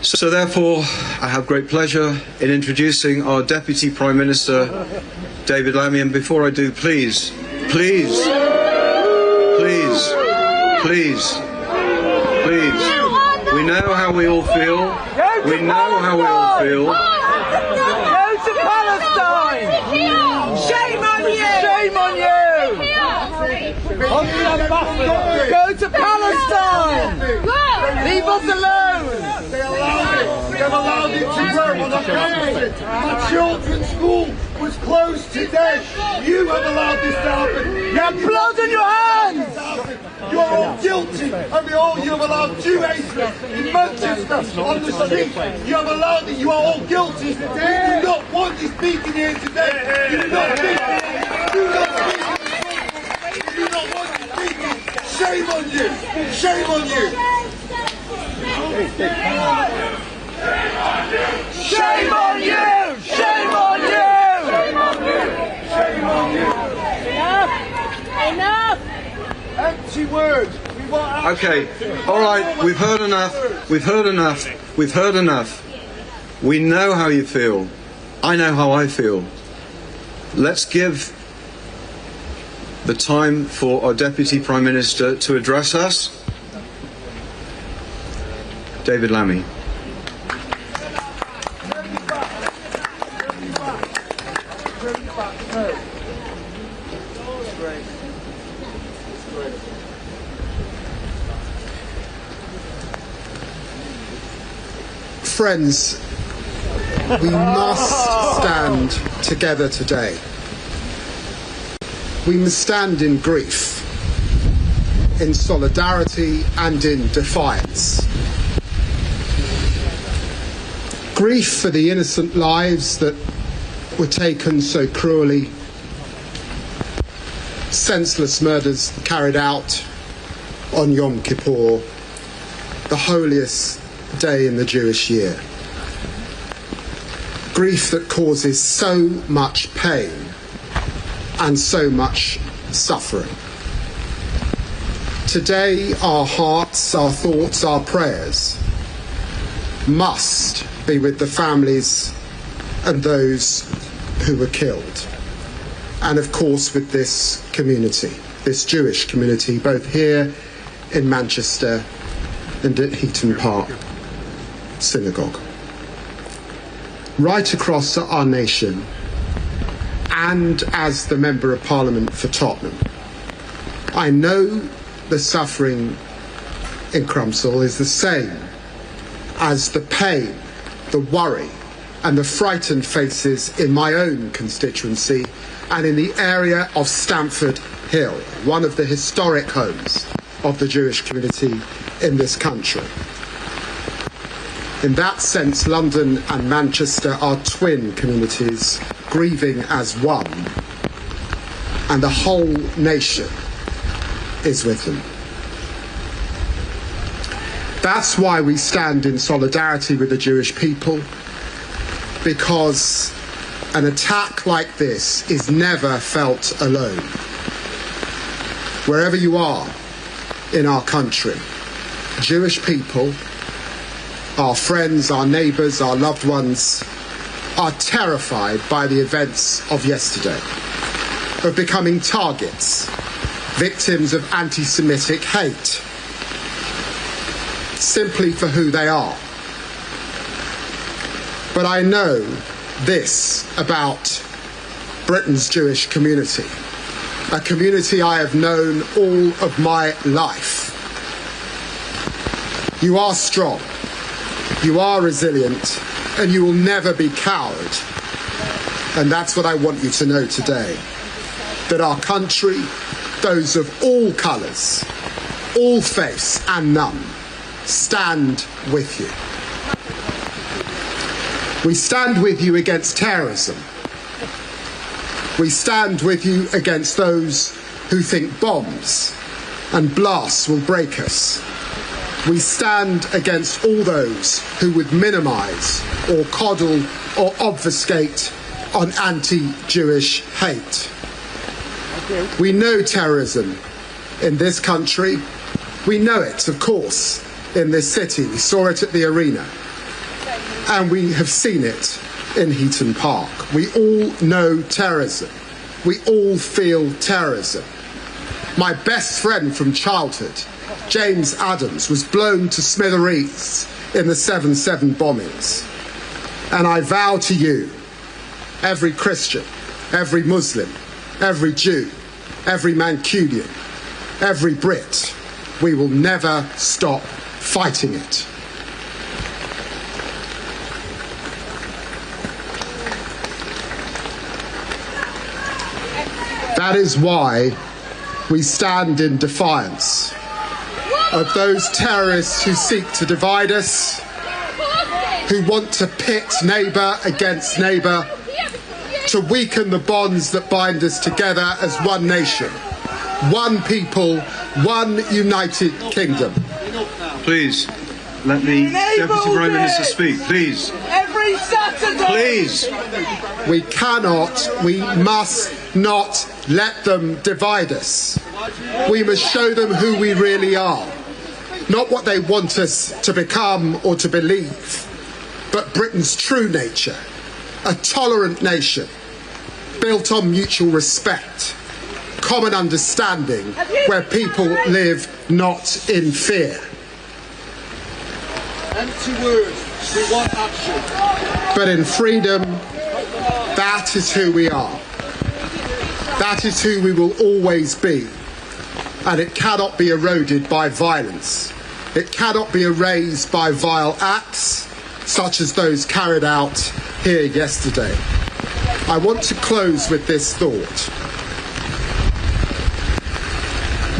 So therefore, I have great pleasure in introducing our Deputy Prime Minister, David Lammy. And before I do, please, we know how we all feel. We know how we all feel. Go to Palestine! Shame on you! Shame on you! Go to Palestine! Leave us alone! They've allowed it to grow on a country. The children's school was closed today. You have allowed this to happen. You have blood on your hands! You're all guilty. And you have allowed Jewish in Manchester on the street. You have allowed it. You are all guilty. You do not want this speaking here today. You do not speak. You do not want this speaking. Shame on you. Shame on you. Shame on you! Shame on you! Shame on you! Shame on you! Enough! Empty words. Okay, all right, we've heard enough. We've heard enough. We've heard enough. We know how you feel. I know how I feel. Let's give the time for our Deputy Prime Minister to address us. David Lammy. Friends, we must stand together today. We must stand in grief, in solidarity and in defiance. Grief for the innocent lives that were taken so cruelly, senseless murders carried out on Yom Kippur, the holiest day in the Jewish year. Grief that causes so much pain and so much suffering. Today, our hearts, our thoughts, our prayers must be with the families and those who were killed. And of course with this community, this Jewish community, both here in Manchester and at Heaton Park Synagogue. Right across our nation, and as the Member of Parliament for Tottenham, I know the suffering in Crumpsall is the same as the pain, the worry and the frightened faces in my own constituency and in the area of Stamford Hill, one of the historic homes of the Jewish community in this country. In that sense, London and Manchester are twin communities, grieving as one, and the whole nation is with them. That's why we stand in solidarity with the Jewish people, because an attack like this is never felt alone. Wherever you are in our country, Jewish people, our friends, our neighbours, our loved ones, are terrified by the events of yesterday, of becoming targets, victims of anti-Semitic hate, simply for who they are. But I know this about Britain's Jewish community, a community I have known all of my life. You are strong, you are resilient, and you will never be cowed. And that's what I want you to know today, that our country, those of all colours, all faiths and none, stand with you. We stand with you against terrorism. We stand with you against those who think bombs and blasts will break us. We stand against all those who would minimise or coddle or obfuscate on anti-Jewish hate. We know terrorism in this country. We know it, of course, in this city. We saw it at the arena. And we have seen it in Heaton Park. We all know terrorism. We all feel terrorism. My best friend from childhood, James Adams, was blown to smithereens in the 7/7 bombings. And I vow to you, every Christian, every Muslim, every Jew, every Mancunian, every Brit, we will never stop fighting it. That is why we stand in defiance of those terrorists who seek to divide us, who want to pit neighbour against neighbour, to weaken the bonds that bind us together as one nation, one people, one united kingdom. Please, let the Deputy Prime Minister speak, please. Every Saturday! Please! We cannot, we must not let them divide us. We must show them who we really are. Not what they want us to become or to believe, but Britain's true nature, a tolerant nation, built on mutual respect, common understanding, where people live not in fear. Empty words, we want action. But in freedom, that is who we are. That is who we will always be. And it cannot be eroded by violence. It cannot be erased by vile acts, such as those carried out here yesterday. I want to close with this thought.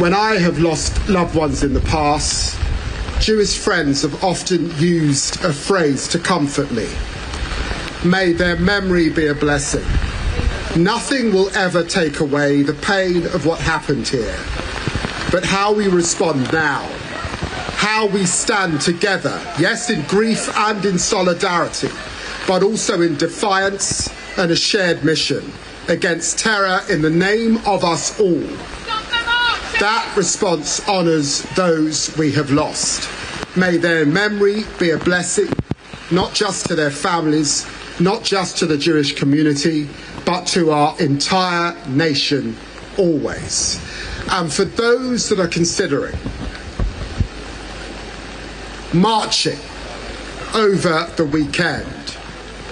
When I have lost loved ones in the past, Jewish friends have often used a phrase to comfort me. May their memory be a blessing. Nothing will ever take away the pain of what happened here, but how we respond now, how we stand together, yes, in grief and in solidarity, but also in defiance and a shared mission against terror in the name of us all. That response honours those we have lost. May their memory be a blessing, not just to their families, not just to the Jewish community, but to our entire nation always. And for those that are considering marching over the weekend,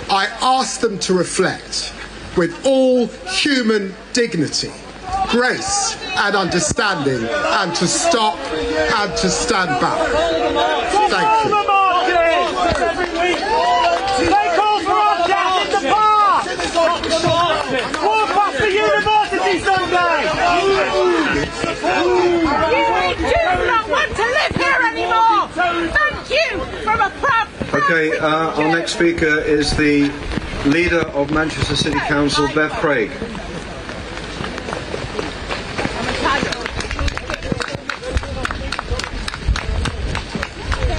I ask them to reflect with all human dignity, grace and understanding, and to stop and to stand back. Thank you. They call for our death in the park! Walk past the university Sunday! You do not want to live here anymore! Thank you from a proud... Okay, our next speaker is the leader of Manchester City Council, Bev Craig.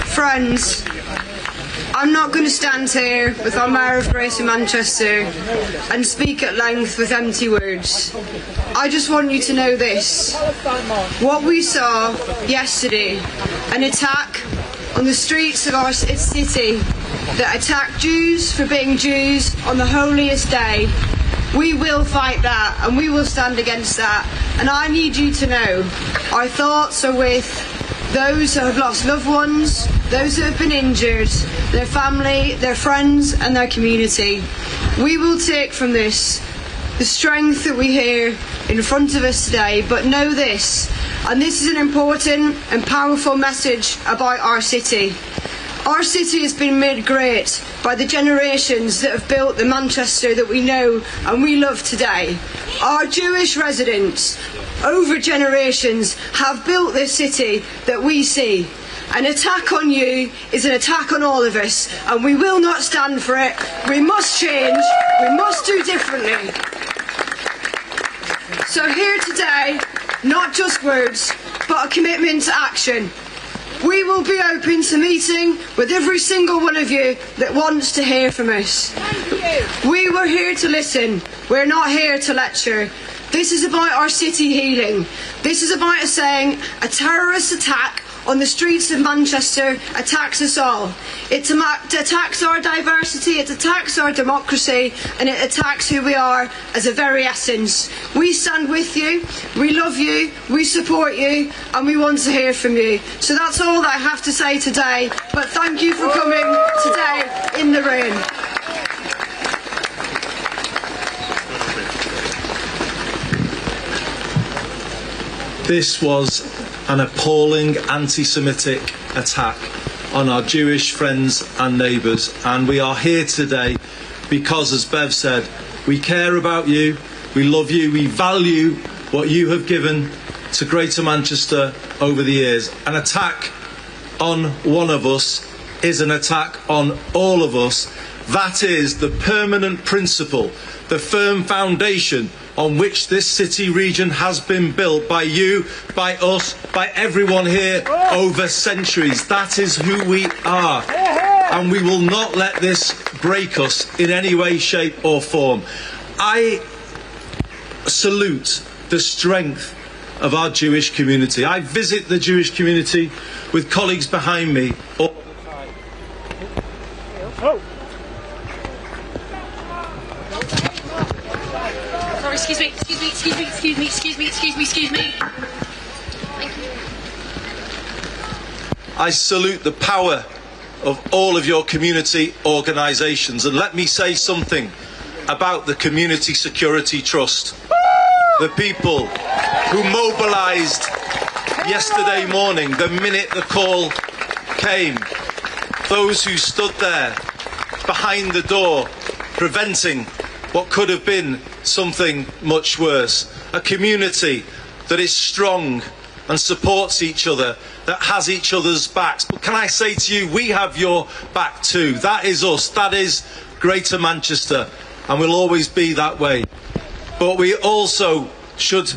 Friends, I'm not going to stand here with our Mayor of Greater Manchester and speak at length with empty words. I just want you to know this. What we saw yesterday, an attack on the streets of our city that attacked Jews for being Jews on the holiest day, we will fight that and we will stand against that. And I need you to know our thoughts are with those that have lost loved ones, those that have been injured, their family, their friends and their community. We will take from this the strength that we hear in front of us today, but know this, and this is an important and powerful message about our city. Our city has been made great by the generations that have built the Manchester that we know and we love today. Our Jewish residents, over generations, have built this city that we see. An attack on you is an attack on all of us, and we will not stand for it. We must change, we must do differently. So here today, not just words, but a commitment to action. We will be open to meeting with every single one of you that wants to hear from us. We were here to listen. We're not here to lecture. This is about our city healing. This is about us saying a terrorist attack on the streets of Manchester attacks us all. It attacks our diversity, it attacks our democracy, and it attacks who we are as a very essence. We stand with you, we love you, we support you, and we want to hear from you. So that's all that I have to say today, but thank you for coming today in the rain. This was an appalling anti-Semitic attack on our Jewish friends and neighbours, and we are here today because, as Bev said, we care about you, we love you, we value what you have given to Greater Manchester over the years. An attack on one of us is an attack on all of us. That is the permanent principle, the firm foundation on which this city region has been built by you, by us, by everyone here over centuries. That is who we are, and we will not let this break us in any way, shape or form. I salute the strength of our Jewish community. I visit the Jewish community with colleagues behind me all the time. Sorry, excuse me. Thank you. I salute the power of all of your community organisations, and let me say something about the Community Security Trust. The people who mobilised yesterday morning, the minute the call came, those who stood there behind the door, preventing what could have been something much worse. A community that is strong and supports each other, that has each other's backs. But can I say to you, we have your back too. That is us, that is Greater Manchester, and will always be that way. But we also should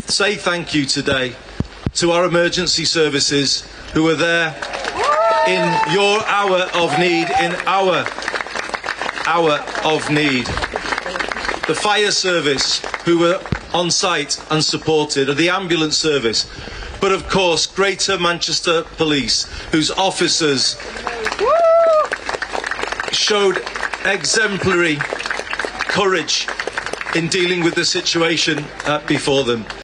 say thank you today to our emergency services who are there in your hour of need, in our hour of need. The fire service who were on site and supported, and the ambulance service. But of course, Greater Manchester Police, whose officers showed exemplary courage in dealing with the situation before them.